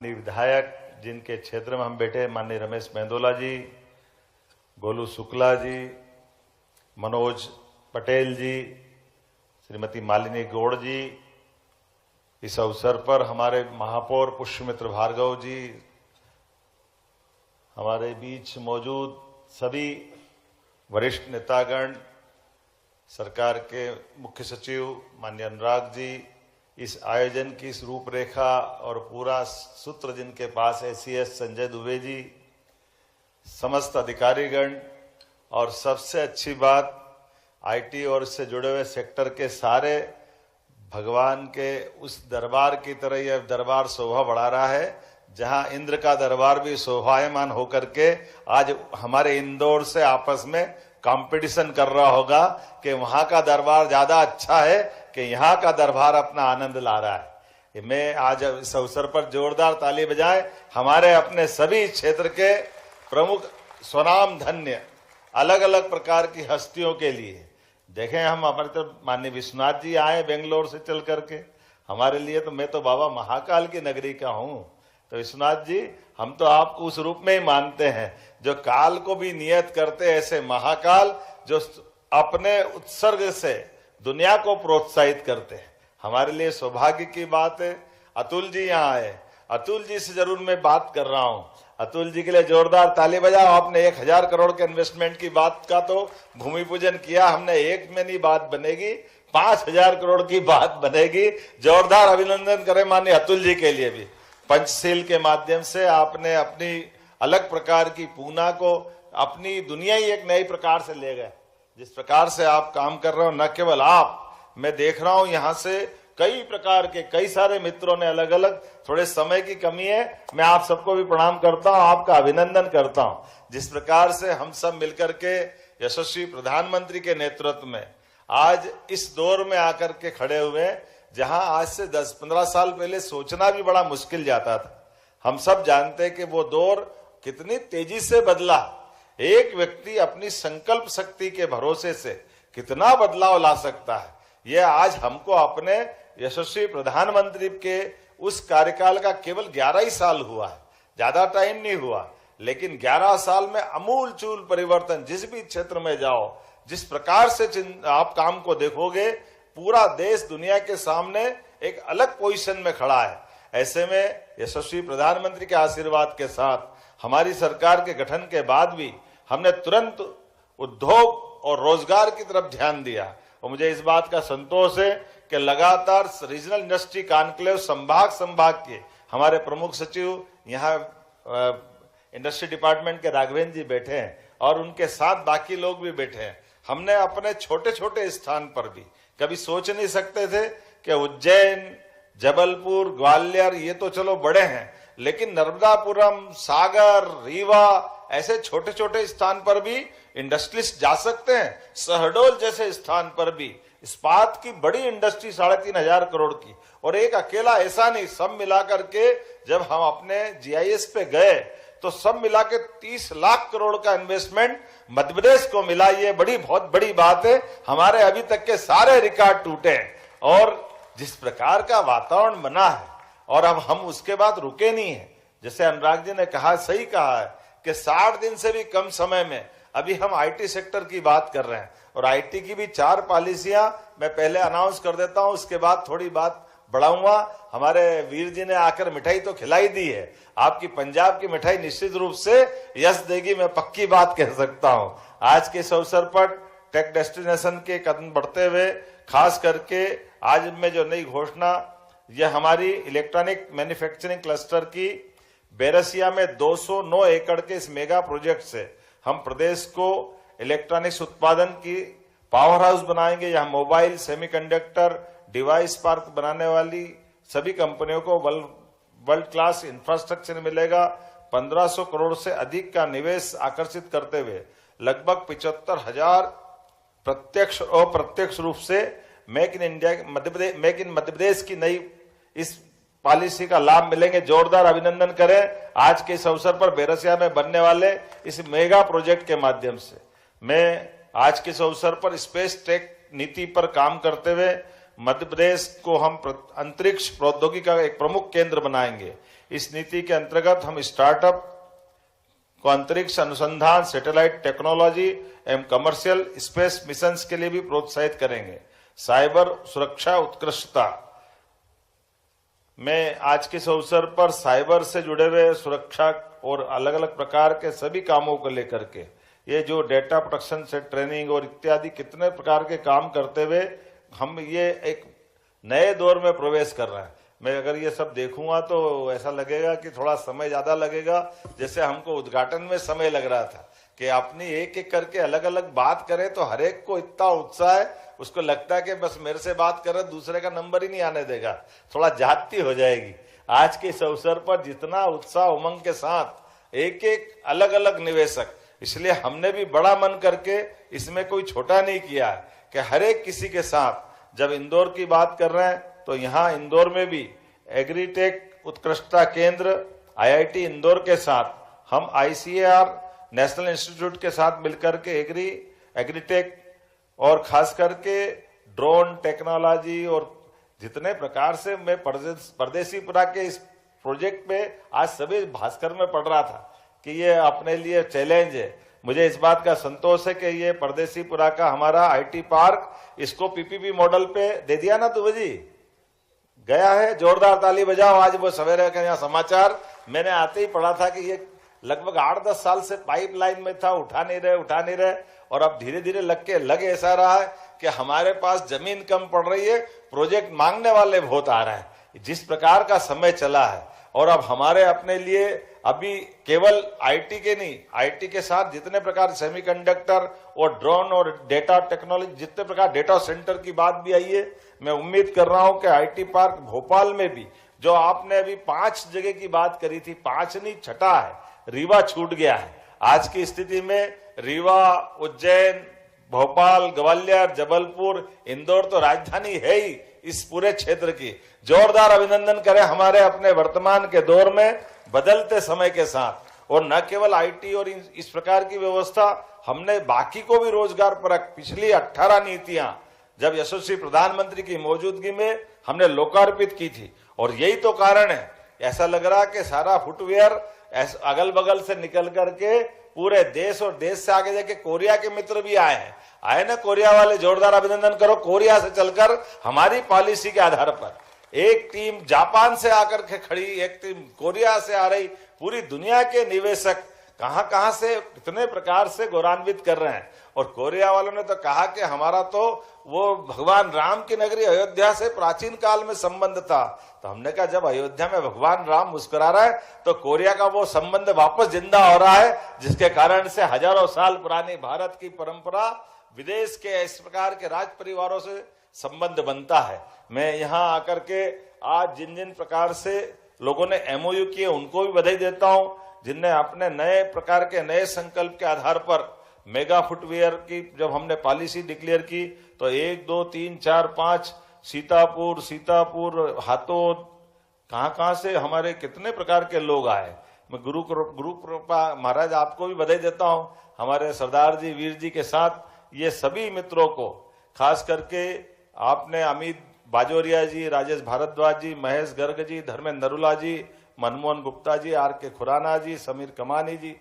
विधायक जिनके क्षेत्र में हम बैठे, माननीय रमेश मेंदोला जी, गोलू शुक्ला जी, मनोज पटेल जी, श्रीमती मालिनी गौड़ जी, इस अवसर पर हमारे महापौर पुष्यमित्र भार्गव जी, हमारे बीच मौजूद सभी वरिष्ठ नेतागण, सरकार के मुख्य सचिव माननीय अनुराग जी, इस आयोजन की इस रूपरेखा और पूरा सूत्र जिनके पास है, CS संजय दुबे जी, समस्त अधिकारीगण, और सबसे अच्छी बात IT और इससे जुड़े हुए सेक्टर के सारे, भगवान के उस दरबार की तरह यह दरबार शोभा बढ़ा रहा है, जहां इंद्र का दरबार भी शोभायमान होकर के आज हमारे इंदौर से आपस में कंपटीशन कर रहा होगा कि वहां का दरबार ज्यादा अच्छा है कि यहाँ का दरबार अपना आनंद ला रहा है। मैं आज इस अवसर पर जोरदार ताली बजाएं हमारे अपने सभी क्षेत्र के प्रमुख स्वनाम धन्य अलग अलग प्रकार की हस्तियों के लिए। देखें, हम हमारे तो माननीय विश्वनाथ जी आए बेंगलोर से चल करके हमारे लिए, तो मैं तो बाबा महाकाल की नगरी का हूं, तो विश्वनाथ जी हम तो आपको उस रूप में ही मानते हैं जो काल को भी नियत करते, ऐसे महाकाल जो अपने उत्सर्ग से दुनिया को प्रोत्साहित करते हैं। हमारे लिए सौभाग्य की बात है अतुल जी यहाँ आए। अतुल जी से जरूर मैं बात कर रहा हूँ, अतुल जी के लिए जोरदार ताली बजाओ। आपने 1000 करोड़ के इन्वेस्टमेंट की बात का तो भूमि पूजन किया, हमने एक में नहीं बात बनेगी, 5000 करोड़ की बात बनेगी। जोरदार अभिनंदन करें माननीय अतुल जी के लिए भी। पंचशील के माध्यम से आपने अपनी अलग प्रकार की पूना को अपनी दुनिया ही एक नई प्रकार से ले गए। जिस प्रकार से आप काम कर रहे हो, न केवल आप, मैं देख रहा हूं यहां से कई प्रकार के कई सारे मित्रों ने अलग अलग, थोड़े समय की कमी है, मैं आप सबको भी प्रणाम करता हूं, आपका अभिनंदन करता हूं। जिस प्रकार से हम सब मिलकर के यशस्वी प्रधानमंत्री के नेतृत्व में आज इस दौर में आकर के खड़े हुए, जहां आज से 10-15 साल पहले सोचना भी बड़ा मुश्किल जाता था। हम सब जानते हैं कि वो दौर कितनी तेजी से बदला। एक व्यक्ति अपनी संकल्प शक्ति के भरोसे से कितना बदलाव ला सकता है, यह आज हमको अपने यशस्वी प्रधानमंत्री के उस कार्यकाल का केवल 11 ही साल हुआ है, ज्यादा टाइम नहीं हुआ, लेकिन 11 साल में अमूल चूल परिवर्तन। जिस भी क्षेत्र में जाओ, जिस प्रकार से आप काम को देखोगे, पूरा देश दुनिया के सामने एक अलग पोजीशन में खड़ा है। ऐसे में यशस्वी प्रधानमंत्री के आशीर्वाद के साथ हमारी सरकार के गठन के बाद भी हमने तुरंत उद्योग और रोजगार की तरफ ध्यान दिया, और मुझे इस बात का संतोष है कि लगातार रीजनल इंडस्ट्री कॉन्क्लेव संभाग के हमारे प्रमुख सचिव यहाँ इंडस्ट्री डिपार्टमेंट के राघवेंद्र जी बैठे हैं और उनके साथ बाकी लोग भी बैठे हैं। हमने अपने छोटे छोटे स्थान पर भी कभी सोच नहीं सकते थे कि उज्जैन, जबलपुर, ग्वालियर ये तो चलो बड़े हैं, लेकिन नर्मदापुरम, सागर, रीवा ऐसे छोटे छोटे स्थान पर भी इंडस्ट्रियलिस्ट जा सकते हैं। शहडोल जैसे स्थान पर भी इस्पात की बड़ी इंडस्ट्री 3500 करोड़ की, और एक अकेला ऐसा नहीं, सब मिलाकर के जब हम अपने GIS पे गए तो सब मिला के 30 लाख करोड़ का इन्वेस्टमेंट मध्य प्रदेश को मिला। ये बहुत बड़ी बात है। हमारे अभी तक के सारे रिकॉर्ड टूटे हैं, और जिस प्रकार का वातावरण बना है, और अब हम उसके बाद रुके नहीं है। जैसे अनुराग जी ने कहा, सही कहा है कि 60 दिन से भी कम समय में अभी हम IT सेक्टर की बात कर रहे हैं, और IT की भी 4 पॉलिसियां मैं पहले अनाउंस कर देता हूं, उसके बाद थोड़ी बात बढ़ाऊंगा। हमारे वीर जी ने आकर मिठाई तो खिलाई दी है, आपकी पंजाब की मिठाई निश्चित रूप से यश देगी, मैं पक्की बात कह सकता हूं। आज के इस अवसर पर टेक डेस्टिनेशन के कदम बढ़ते हुए, खास करके आज में जो नई घोषणा, यह हमारी इलेक्ट्रॉनिक मैन्युफैक्चरिंग क्लस्टर की बैरसिया में 209 एकड़ के इस मेगा प्रोजेक्ट से हम प्रदेश को इलेक्ट्रॉनिक्स उत्पादन की पावर हाउस बनाएंगे। यहाँ मोबाइल, सेमीकंडक्टर, डिवाइस पार्क बनाने वाली सभी कंपनियों को वर्ल्ड क्लास इंफ्रास्ट्रक्चर मिलेगा। 1500 करोड़ से अधिक का निवेश आकर्षित करते हुए लगभग 75,000 प्रत्यक्ष और अप्रत्यक्ष रूप से मेक इन मध्य प्रदेश की नई इस पॉलिसी का लाभ मिलेंगे। जोरदार अभिनंदन करें आज के इस अवसर पर बैरसिया में बनने वाले इस मेगा प्रोजेक्ट के माध्यम से। मैं आज के इस अवसर पर स्पेस टेक नीति पर काम करते हुए मध्य प्रदेश को हम अंतरिक्ष प्रौद्योगिकी का एक प्रमुख केंद्र बनाएंगे। इस नीति के अंतर्गत हम स्टार्टअप को अंतरिक्ष अनुसंधान, सैटेलाइट टेक्नोलॉजी एवं कमर्शियल स्पेस मिशंस के लिए भी प्रोत्साहित करेंगे। साइबर सुरक्षा उत्कृष्टता में आज के इस अवसर पर साइबर से जुड़े हुए सुरक्षा और अलग अलग प्रकार के सभी कामों को लेकर के ये जो डेटा प्रोटेक्शन से ट्रेनिंग और इत्यादि कितने प्रकार के काम करते हुए हम ये एक नए दौर में प्रवेश कर रहे हैं। मैं अगर ये सब देखूंगा तो ऐसा लगेगा कि थोड़ा समय ज्यादा लगेगा, जैसे हमको उद्घाटन में समय लग रहा था कि अपनी एक एक करके अलग अलग बात करें तो हर एक को इतना उत्साह है, उसको लगता है कि बस मेरे से बात कर रहे, दूसरे का नंबर ही नहीं आने देगा, थोड़ा जाती हो जाएगी। आज के इस अवसर पर जितना उत्साह उमंग के साथ एक एक अलग अलग निवेशक, इसलिए हमने भी बड़ा मन करके इसमें कोई छोटा नहीं किया है कि हर एक किसी के साथ, जब इंदौर की बात कर रहे हैं तो यहाँ इंदौर में भी एग्रीटेक उत्कृष्टता केंद्र IIT इंदौर के साथ हम ICAR नेशनल इंस्टीट्यूट के साथ मिलकर के एग्रीटेक और खास करके ड्रोन टेक्नोलॉजी और जितने प्रकार से मैं परदेसीपुरा के इस प्रोजेक्ट में आज सभी भास्कर में पढ़ रहा था कि ये अपने लिए चैलेंज है। मुझे इस बात का संतोष है कि ये परदेसीपुरा का हमारा IT पार्क, इसको PPP मॉडल पे दे दिया ना तुम जी, गया है, जोरदार ताली बजाओ। आज वो सवेरे का यहाँ समाचार मैंने आते ही पढ़ा था कि ये लगभग 8-10 साल से पाइपलाइन में था, उठा नहीं रहे और अब धीरे धीरे लग ऐसा रहा है कि हमारे पास जमीन कम पड़ रही है, प्रोजेक्ट मांगने वाले बहुत आ रहे हैं। जिस प्रकार का समय चला है और अब हमारे अपने लिए अभी केवल IT के नहीं, IT के साथ जितने प्रकार सेमीकंडक्टर और ड्रोन और डेटा टेक्नोलॉजी, जितने प्रकार डेटा सेंटर की बात भी आई है, मैं उम्मीद कर रहा हूं कि IT पार्क भोपाल में भी, जो आपने अभी 5 जगह की बात करी थी, 5 नहीं 6 है, रीवा छूट गया है। आज की स्थिति में रीवा, उज्जैन, भोपाल, ग्वालियर, जबलपुर, इंदौर तो राजधानी है ही इस पूरे क्षेत्र की। जोरदार अभिनंदन करें हमारे अपने वर्तमान के दौर में बदलते समय के साथ। और न केवल IT और इस प्रकार की व्यवस्था, हमने बाकी को भी रोजगार परक पिछली 18 नीतियां जब यशस्वी प्रधानमंत्री की मौजूदगी में हमने लोकार्पित की थी। और यही तो कारण है, ऐसा लग रहा कि सारा फुटवेयर अगल बगल से निकल करके पूरे देश और देश से आगे जाके कोरिया के मित्र भी आए ना, कोरिया वाले जोरदार अभिनंदन करो। कोरिया से चलकर हमारी पॉलिसी के आधार पर एक टीम जापान से आकर के खड़ी, एक टीम कोरिया से आ रही, पूरी दुनिया के निवेशक कहां से कितने प्रकार से गौरवान्वित कर रहे हैं। और कोरिया वालों ने तो कहा कि हमारा तो वो भगवान राम की नगरी अयोध्या से प्राचीन काल में संबंध था। तो हमने कहा जब अयोध्या में भगवान राम मुस्कुरा रहा है तो कोरिया का वो संबंध वापस जिंदा हो रहा है, जिसके कारण से हजारों साल पुरानी भारत की परंपरा विदेश के इस प्रकार के राज परिवारों से संबंध बनता है। मैं यहाँ आकर के आज जिन जिन प्रकार से लोगों ने MOU किए उनको भी बधाई देता हूं, जिनने अपने नए प्रकार के नए संकल्प के आधार पर मेगा फुटवेयर की जब हमने पॉलिसी डिक्लेयर की तो 1, 2, 3, 4, 5 सीतापुर, हाथोद, कहां से हमारे कितने प्रकार के लोग आए। मैं गुरु कृपा महाराज आपको भी बधाई देता हूं, हमारे सरदार जी, वीर जी के साथ ये सभी मित्रों को, खास करके आपने अमित बाजोरिया जी, राजेश भारद्वाज जी, महेश गर्ग जी, धर्मेंद्र नरूला जी, मनमोहन गुप्ता जी, RK खुराना जी, समीर कमानी जी,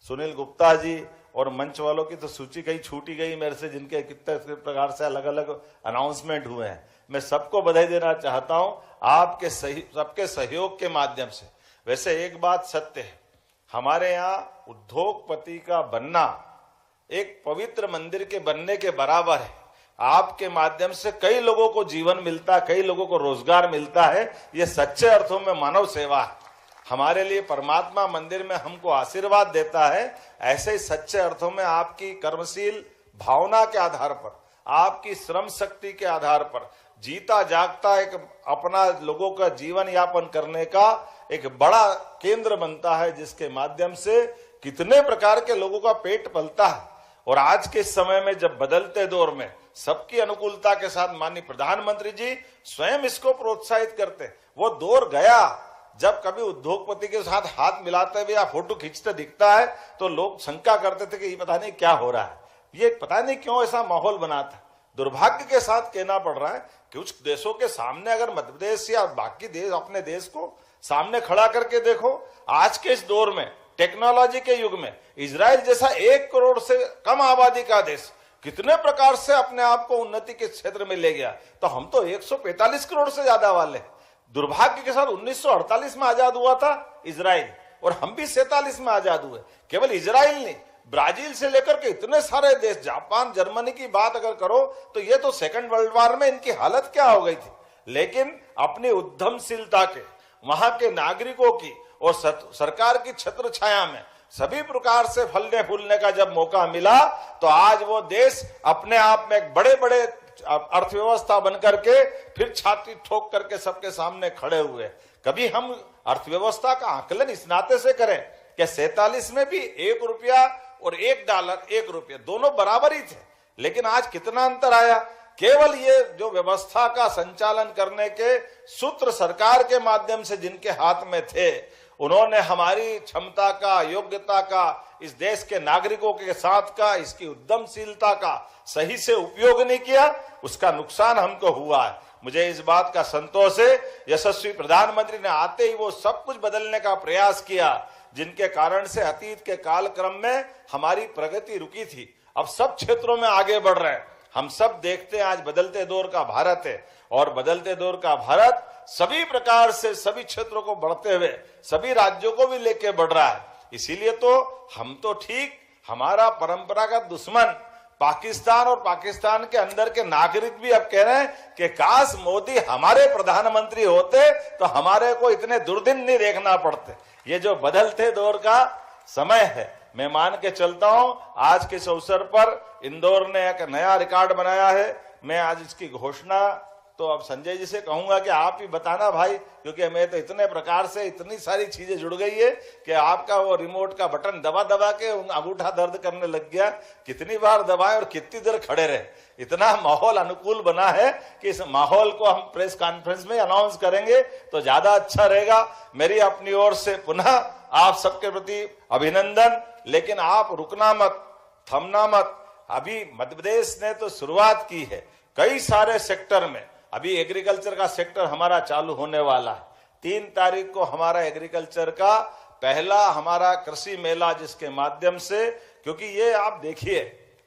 सुनील गुप्ता जी और मंच वालों की तो सूची कहीं छूटी गई मेरे से, जिनके कितने प्रकार से अलग अलग अनाउंसमेंट हुए हैं। मैं सबको बधाई देना चाहता हूं आपके सबके सहयोग के माध्यम से। वैसे एक बात सत्य है, हमारे यहाँ उद्योगपति का बनना एक पवित्र मंदिर के बनने के बराबर है। आपके माध्यम से कई लोगों को जीवन मिलता है, कई लोगों को रोजगार मिलता है। ये सच्चे अर्थों में मानव सेवा है। हमारे लिए परमात्मा मंदिर में हमको आशीर्वाद देता है, ऐसे ही सच्चे अर्थों में आपकी कर्मशील भावना के आधार पर, आपकी श्रम शक्ति के आधार पर जीता जागता एक अपना लोगों का जीवन यापन करने का एक बड़ा केंद्र बनता है, जिसके माध्यम से कितने प्रकार के लोगों का पेट पलता है। और आज के समय में जब बदलते दौर में सबकी अनुकूलता के साथ माननीय प्रधानमंत्री जी स्वयं इसको प्रोत्साहित करते। वो दौर गया जब कभी उद्योगपति के साथ हाथ मिलाते हुए या फोटो खींचते दिखता है तो लोग शंका करते थे कि ये पता नहीं क्या हो रहा है, ये पता नहीं क्यों ऐसा माहौल बना था। दुर्भाग्य के साथ कहना पड़ रहा है कि कुछ देशों के सामने अगर मध्य प्रदेश या बाकी देश अपने देश को सामने खड़ा करके देखो। आज के इस दौर में, टेक्नोलॉजी के युग में, इजराइल जैसा 1 करोड़ से कम आबादी का देश कितने प्रकार से अपने आप को उन्नति के क्षेत्र में ले गया। तो हम तो 145 करोड़ से ज्यादा वाले। दुर्भाग्य के साथ 1948 में आजाद हुआ था इजराइल, और हम भी 47 में आजाद हुए। केवल इजराइल नहीं, ब्राजील से लेकर के इतने सारे देश, जापान, जर्मनी की बात अगर करो तो ये तो सेकंड वर्ल्ड वॉर में इनकी हालत क्या हो गई थी। लेकिन अपनी उद्यमशीलता के, वहां के नागरिकों की और सरकार की छत्र छाया में सभी प्रकार से फलने फूलने का जब मौका मिला, तो आज वो देश अपने आप में एक बड़े बड़े अर्थव्यवस्था बनकर के फिर छाती ठोक करके सबके सामने खड़े हुए। कभी हम अर्थव्यवस्था का आकलन इस नाते से करें कि 47 में भी 1 रुपया और 1 डॉलर 1 रुपया दोनों बराबर ही थे, लेकिन आज कितना अंतर आया। केवल ये जो व्यवस्था का संचालन करने के सूत्र सरकार के माध्यम से जिनके हाथ में थे, उन्होंने हमारी क्षमता का, योग्यता का, इस देश के नागरिकों के साथ का, इसकी उद्यमशीलता का सही से उपयोग नहीं किया, उसका नुकसान हमको हुआ है। मुझे इस बात का संतोष है, यशस्वी प्रधानमंत्री ने आते ही वो सब कुछ बदलने का प्रयास किया जिनके कारण से अतीत के कालक्रम में हमारी प्रगति रुकी थी। अब सब क्षेत्रों में आगे बढ़ रहे हैं। हम सब देखते हैं आज बदलते दौर का भारत है, और बदलते दौर का भारत सभी प्रकार से सभी क्षेत्रों को बढ़ते हुए सभी राज्यों को भी लेके बढ़ रहा है। इसीलिए तो हम तो ठीक, हमारा परंपरागत दुश्मन पाकिस्तान और पाकिस्तान के अंदर के नागरिक भी अब कह रहे हैं कि काश मोदी हमारे प्रधानमंत्री होते तो हमारे को इतने दुर्दिन नहीं देखना पड़ते। ये जो बदलते दौर का समय है, मैं मान के चलता हूं आज के इस अवसर पर इंदौर ने एक नया रिकॉर्ड बनाया है। मैं आज इसकी घोषणा तो अब संजय जी से कहूंगा कि आप ही बताना भाई, क्योंकि मैं तो इतने प्रकार से इतनी सारी चीजें जुड़ गई है कि आपका वो रिमोट का बटन दबा दबा के अंगूठा दर्द करने लग गया। कितनी बार दबाए और कितनी देर खड़े रहे। इतना माहौल अनुकूल बना है कि इस माहौल को हम प्रेस कॉन्फ्रेंस में अनाउंस करेंगे तो ज्यादा अच्छा रहेगा। मेरी अपनी ओर से पुनः आप सबके प्रति अभिनंदन। लेकिन आप रुकना मत, थमना मत। अभी मध्य प्रदेश ने तो शुरुआत की है कई सारे सेक्टर में। अभी एग्रीकल्चर का सेक्टर हमारा चालू होने वाला है। 3 तारीख को हमारा एग्रीकल्चर का पहला हमारा कृषि मेला, जिसके माध्यम से, क्योंकि ये आप देखिए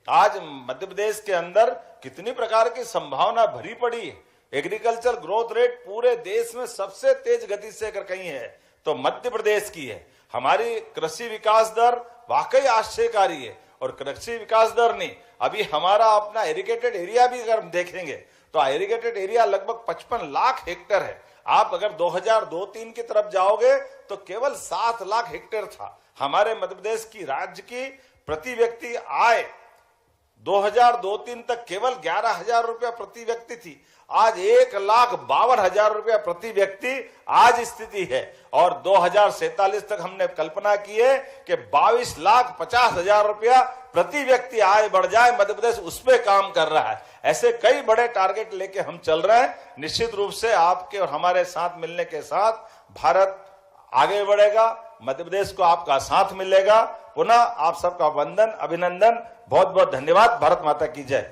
आज मध्य प्रदेश के अंदर कितनी प्रकार की संभावना भरी पड़ी है। एग्रीकल्चर ग्रोथ रेट पूरे देश में सबसे तेज गति से अगर कहीं है तो मध्य प्रदेश की है। हमारी कृषि विकास दर वाकई आश्चर्यकारी है। और कृषि विकास दर नहीं, अभी हमारा अपना इरिगेटेड एरिया भी अगर हम देखेंगे तो इरिगेटेड एरिया लगभग 55 लाख हेक्टेयर है। आप अगर 2002-03 की तरफ जाओगे तो केवल 7 लाख हेक्टेयर था। हमारे मध्य प्रदेश की राज्य की प्रति व्यक्ति आय 2002-03 तक केवल 11,000 रुपया प्रति व्यक्ति थी। आज 1,52,000 रुपया प्रति व्यक्ति आज स्थिति है। और 2047 तक हमने कल्पना की है कि 22,50,000 रुपया प्रति व्यक्ति आय बढ़ जाए। मध्य प्रदेश उस पर काम कर रहा है। ऐसे कई बड़े टारगेट लेके हम चल रहे हैं। निश्चित रूप से आपके और हमारे साथ मिलने के साथ भारत आगे बढ़ेगा। मध्य प्रदेश को आपका साथ मिलेगा। पुनः आप सबका वंदन, अभिनंदन, बहुत बहुत धन्यवाद। भारत माता की जय।